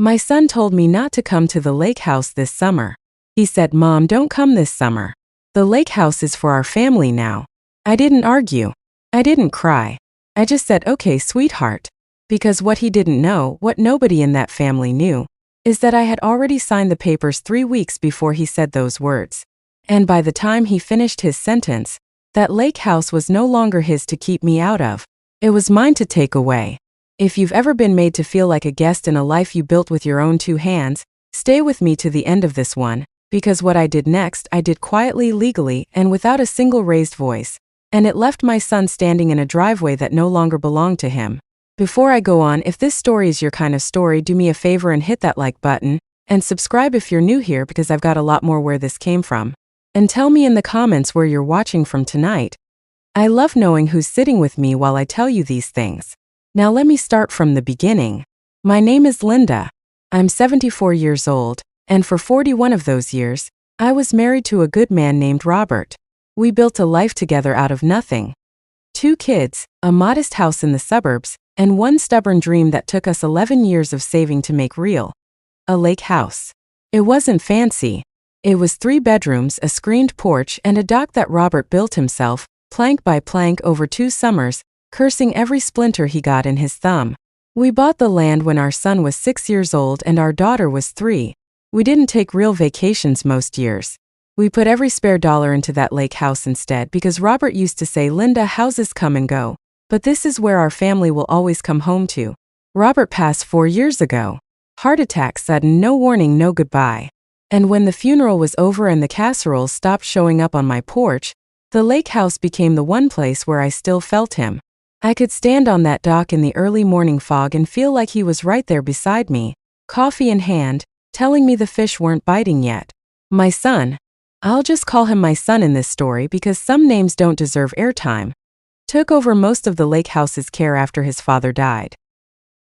My son told me not to come to the lake house this summer. He said, "Mom, don't come this summer. The lake house is for our family now." I didn't argue. I didn't cry. I just said, "Okay, sweetheart." Because what he didn't know, what nobody in that family knew, is that I had already signed the papers 3 weeks before he said those words. And by the time he finished his sentence, that lake house was no longer his to keep me out of. It was mine to take away. If you've ever been made to feel like a guest in a life you built with your own 2 hands, stay with me to the end of this one, because what I did next I did quietly, legally, and without a single raised voice, and it left my son standing in a driveway that no longer belonged to him. Before I go on, if this story is your kind of story, do me a favor and hit that like button, and subscribe if you're new here because I've got a lot more where this came from. And tell me in the comments where you're watching from tonight. I love knowing who's sitting with me while I tell you these things. Now let me start from the beginning. My name is Linda. I'm 74 years old, and for 41 of those years, I was married to a good man named Robert. We built a life together out of nothing. 2 kids, a modest house in the suburbs, and one stubborn dream that took us 11 years of saving to make real. A lake house. It wasn't fancy. It was 3 bedrooms, a screened porch, and a dock that Robert built himself, plank by plank over 2 summers, cursing every splinter he got in his thumb. We bought the land when our son was 6 years old and our daughter was 3. We didn't take real vacations most years. We put every spare dollar into that lake house instead because Robert used to say, "Linda, houses come and go, but this is where our family will always come home to." Robert passed 4 years ago. Heart attack, sudden, no warning, no goodbye. And when the funeral was over and the casseroles stopped showing up on my porch, the lake house became the one place where I still felt him. I could stand on that dock in the early morning fog and feel like he was right there beside me, coffee in hand, telling me the fish weren't biting yet. My son, I'll just call him my son in this story because some names don't deserve airtime, took over most of the lake house's care after his father died.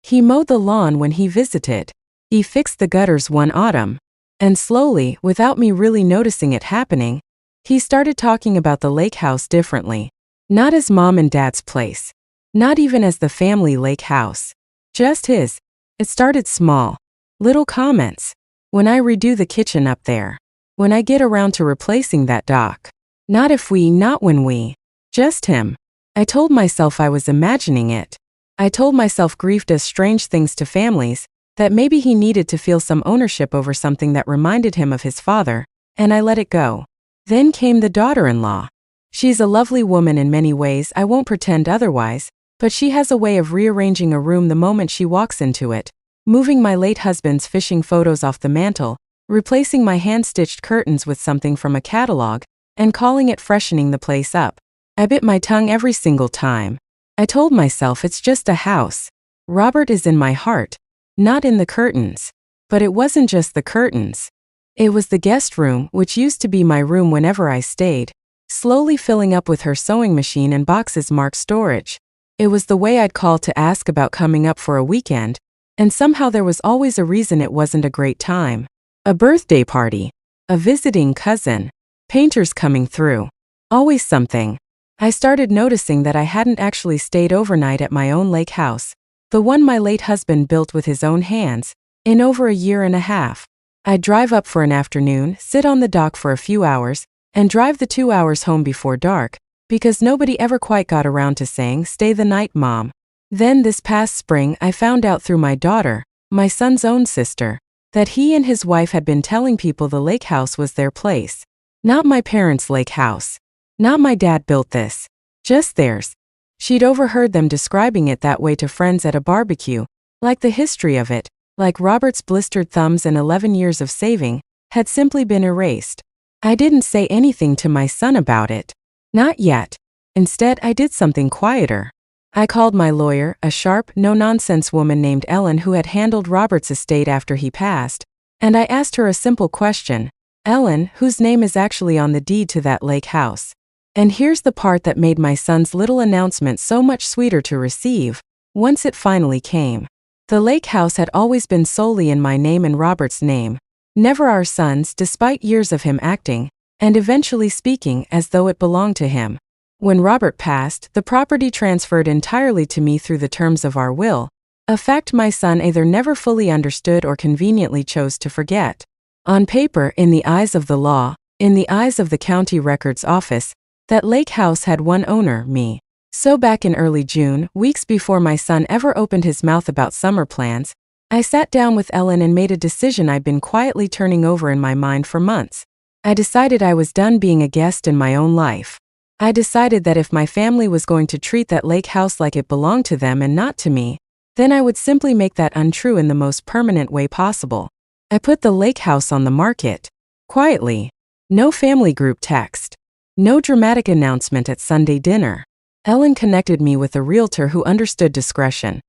He mowed the lawn when he visited. He fixed the gutters one autumn. And slowly, without me really noticing it happening, he started talking about the lake house differently. Not as Mom and Dad's place. Not even as the family lake house. Just his. It started small. Little comments. When I redo the kitchen up there. When I get around to replacing that dock. Not if we, not when we. Just him. I told myself I was imagining it. I told myself grief does strange things to families, that maybe he needed to feel some ownership over something that reminded him of his father, and I let it go. Then came the daughter-in-law. She's a lovely woman in many ways, I won't pretend otherwise, but she has a way of rearranging a room the moment she walks into it, moving my late husband's fishing photos off the mantel, replacing my hand-stitched curtains with something from a catalog, and calling it freshening the place up. I bit my tongue every single time. I told myself it's just a house. Robert is in my heart, not in the curtains. But it wasn't just the curtains. It was the guest room, which used to be my room whenever I stayed, slowly filling up with her sewing machine and boxes marked storage. It was the way I'd call to ask about coming up for a weekend, and somehow there was always a reason it wasn't a great time. A birthday party, a visiting cousin, painters coming through. Always something. I started noticing that I hadn't actually stayed overnight at my own lake house, the one my late husband built with his own hands, in over a year and a half. I'd drive up for an afternoon, sit on the dock for a few hours, and drive the 2 hours home before dark, because nobody ever quite got around to saying, "Stay the night, Mom." Then this past spring I found out through my daughter, my son's own sister, that he and his wife had been telling people the lake house was their place. Not my parents' lake house. Not my dad built this. Just theirs. She'd overheard them describing it that way to friends at a barbecue, like the history of it, like Robert's blistered thumbs and 11 years of saving, had simply been erased. I didn't say anything to my son about it. Not yet. Instead, I did something quieter. I called my lawyer, a sharp, no-nonsense woman named Ellen who had handled Robert's estate after he passed, and I asked her a simple question. Ellen, whose name is actually on the deed to that lake house. And here's the part that made my son's little announcement so much sweeter to receive, once it finally came. The lake house had always been solely in my name and Robert's name, never our son's, despite years of him acting, and eventually speaking, as though it belonged to him. When Robert passed, the property transferred entirely to me through the terms of our will, A fact my son either never fully understood or conveniently chose to forget. On paper, in the eyes of the law, in the eyes of the county records office, that lake house had one owner, me. So back in early June, weeks before my son ever opened his mouth about summer plans, I sat down with Ellen and made a decision I'd been quietly turning over in my mind for months. I decided I was done being a guest in my own life. I decided that if my family was going to treat that lake house like it belonged to them and not to me, then I would simply make that untrue in the most permanent way possible. I put the lake house on the market. Quietly. No family group text. No dramatic announcement at Sunday dinner. Ellen connected me with a realtor who understood discretion.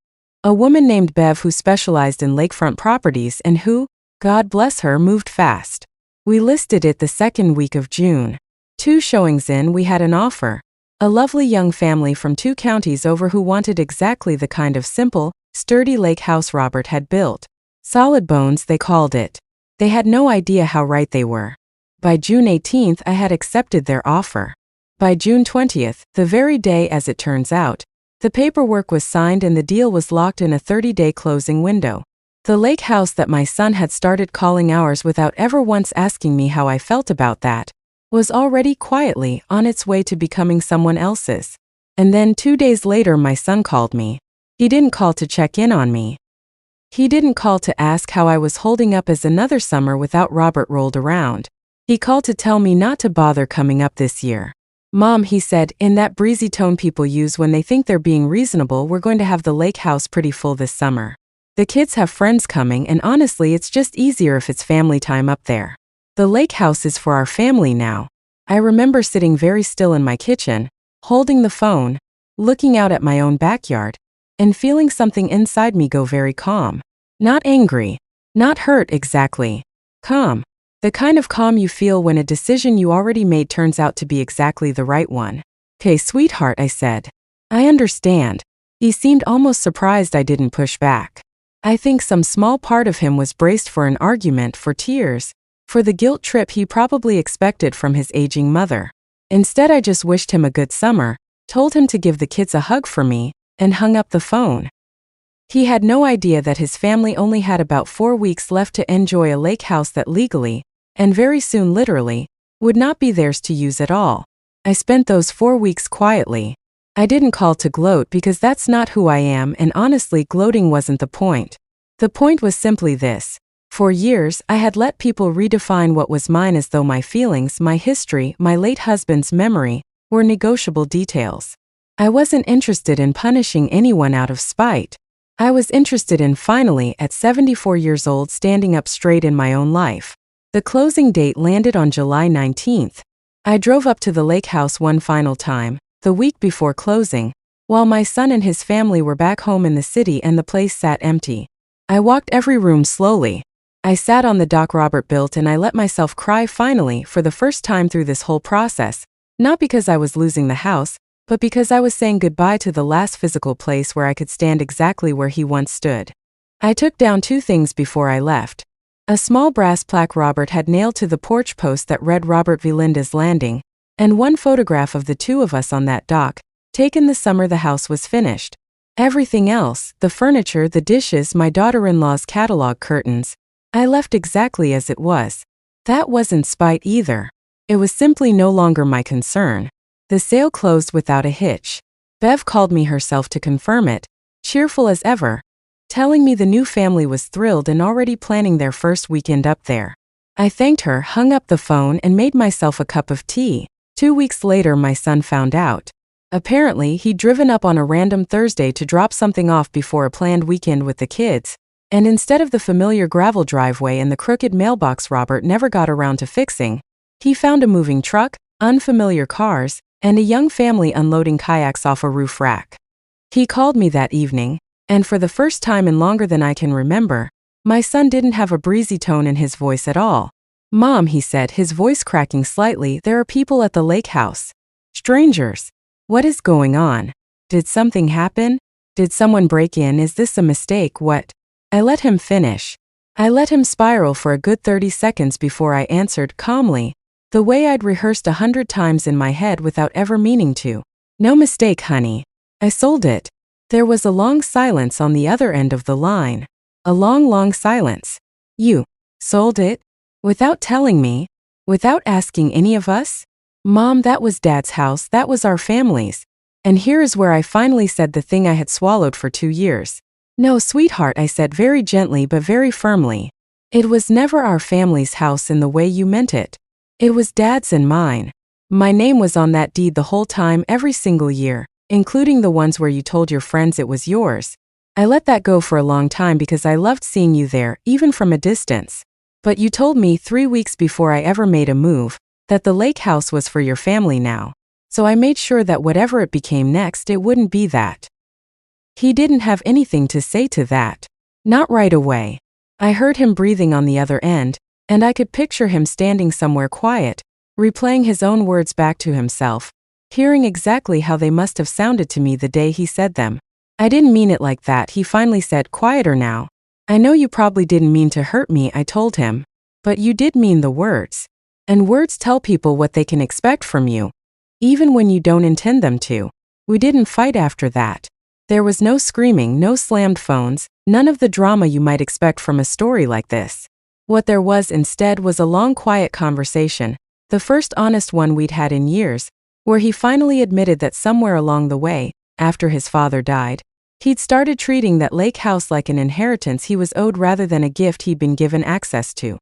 A woman named Bev who specialized in lakefront properties and who, God bless her, moved fast. We listed it the second week of June. 2 showings in, we had an offer. A lovely young family from 2 counties over who wanted exactly the kind of simple, sturdy lake house Robert had built. Solid bones, they called it. They had no idea how right they were. By June 18th, I had accepted their offer. By June 20th, the very day as it turns out, the paperwork was signed and the deal was locked in a 30-day closing window. The lake house that my son had started calling ours without ever once asking me how I felt about that, was already quietly on its way to becoming someone else's. And then 2 days later my son called me. He didn't call to check in on me. He didn't call to ask how I was holding up as another summer without Robert rolled around. He called to tell me not to bother coming up this year. Mom, he said, in that breezy tone people use when they think they're being reasonable, we're going to have the lake house pretty full this summer. The kids have friends coming and honestly it's just easier if it's family time up there. The lake house is for our family now. I remember sitting very still in my kitchen, holding the phone, looking out at my own backyard, and feeling something inside me go very calm. Not angry. Not hurt exactly. Calm. The kind of calm you feel when a decision you already made turns out to be exactly the right one. "'Kay, sweetheart," I said. "I understand." He seemed almost surprised I didn't push back. I think some small part of him was braced for an argument, for tears, for the guilt trip he probably expected from his aging mother. Instead, I just wished him a good summer, told him to give the kids a hug for me, and hung up the phone. He had no idea that his family only had about 4 weeks left to enjoy a lake house that legally, and very soon literally, would not be theirs to use at all. I spent those 4 weeks quietly. I didn't call to gloat because that's not who I am, and honestly gloating wasn't the point. The point was simply this. For years, I had let people redefine what was mine as though my feelings, my history, my late husband's memory, were negotiable details. I wasn't interested in punishing anyone out of spite. I was interested in finally, at 74 years old, standing up straight in my own life. The closing date landed on July 19th. I drove up to the lake house one final time, the week before closing, while my son and his family were back home in the city and the place sat empty. I walked every room slowly. I sat on the dock Robert built and I let myself cry finally for the first time through this whole process, not because I was losing the house, but because I was saying goodbye to the last physical place where I could stand exactly where he once stood. I took down 2 things before I left. A small brass plaque Robert had nailed to the porch post that read Robert V. Linda's Landing, and 1 photograph of the 2 of us on that dock, taken the summer the house was finished. Everything else, the furniture, the dishes, my daughter-in-law's catalog curtains, I left exactly as it was. That wasn't spite either. It was simply no longer my concern. The sale closed without a hitch. Bev called me herself to confirm it, cheerful as ever, telling me the new family was thrilled and already planning their first weekend up there. I thanked her, hung up the phone, and made myself a cup of tea. 2 weeks later, my son found out. Apparently, he'd driven up on a random Thursday to drop something off before a planned weekend with the kids, and instead of the familiar gravel driveway and the crooked mailbox Robert never got around to fixing, he found a moving truck, unfamiliar cars, and a young family unloading kayaks off a roof rack. He called me that evening, and for the first time in longer than I can remember, my son didn't have a breezy tone in his voice at all. "Mom," he said, his voice cracking slightly, "there are people at the lake house. Strangers. What is going on? Did something happen? Did someone break in? Is this a mistake? What?" I let him finish. I let him spiral for a good 30 seconds before I answered calmly, the way I'd rehearsed 100 times in my head without ever meaning to. "No mistake, honey. I sold it. There was a long silence on the other end of the line. A long, long silence. You sold it? Without telling me? Without asking any of us? Mom, that was Dad's house, that was our family's. And here is where I finally said the thing I had swallowed for 2 years. No, sweetheart, I said very gently but very firmly. It was never our family's house in the way you meant it. It was Dad's and mine. My name was on that deed the whole time, every single year, including the ones where you told your friends it was yours. I let that go for a long time because I loved seeing you there, even from a distance. But you told me 3 weeks before I ever made a move that the lake house was for your family now. So I made sure that whatever it became next, it wouldn't be that. He didn't have anything to say to that. Not right away. I heard him breathing on the other end, and I could picture him standing somewhere quiet, replaying his own words back to himself, hearing exactly how they must have sounded to me the day he said them. I didn't mean it like that, he finally said, quieter now. I know you probably didn't mean to hurt me, I told him. But you did mean the words. And words tell people what they can expect from you, even when you don't intend them to. We didn't fight after that. There was no screaming, no slammed phones, none of the drama you might expect from a story like this. What there was instead was a long, quiet conversation, the first honest one we'd had in years, where he finally admitted that somewhere along the way, after his father died, he'd started treating that lake house like an inheritance he was owed rather than a gift he'd been given access to.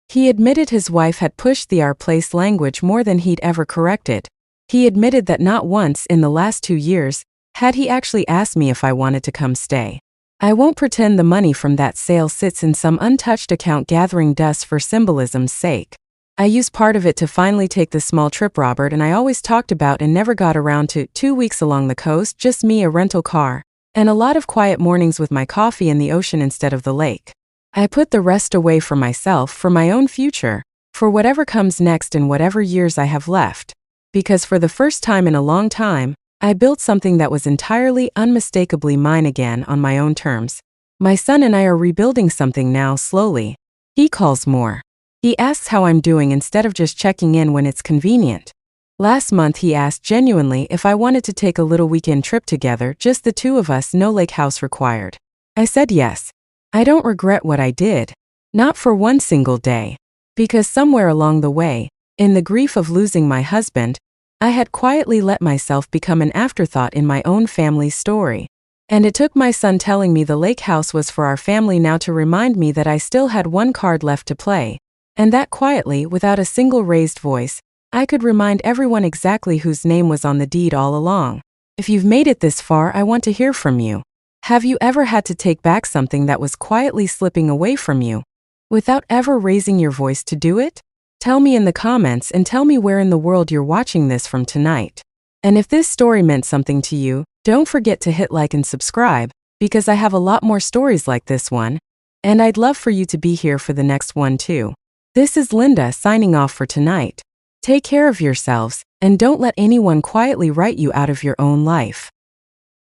He admitted his wife had pushed the our place language more than he'd ever corrected. He admitted that not once in the last 2 years had he actually asked me if I wanted to come stay. I won't pretend the money from that sale sits in some untouched account gathering dust for symbolism's sake. I used part of it to finally take the small trip Robert and I always talked about and never got around to, 2 weeks along the coast, just me, a rental car, and a lot of quiet mornings with my coffee in the ocean instead of the lake. I put the rest away for myself, for my own future, for whatever comes next in whatever years I have left. Because for the first time in a long time, I built something that was entirely, unmistakably mine again on my own terms. My son and I are rebuilding something now, slowly. He calls more. He asks how I'm doing instead of just checking in when it's convenient. Last month he asked genuinely if I wanted to take a little weekend trip together, just the two of us, no lake house required. I said yes. I don't regret what I did. Not for one single day. Because somewhere along the way, in the grief of losing my husband, I had quietly let myself become an afterthought in my own family's story. And it took my son telling me the lake house was for our family now to remind me that I still had one card left to play. And that quietly, without a single raised voice, I could remind everyone exactly whose name was on the deed all along. If you've made it this far, I want to hear from you. Have you ever had to take back something that was quietly slipping away from you, without ever raising your voice to do it? Tell me in the comments and tell me where in the world you're watching this from tonight. And if this story meant something to you, don't forget to hit like and subscribe, because I have a lot more stories like this one, and I'd love for you to be here for the next one too. This is Linda signing off for tonight. Take care of yourselves, and don't let anyone quietly write you out of your own life.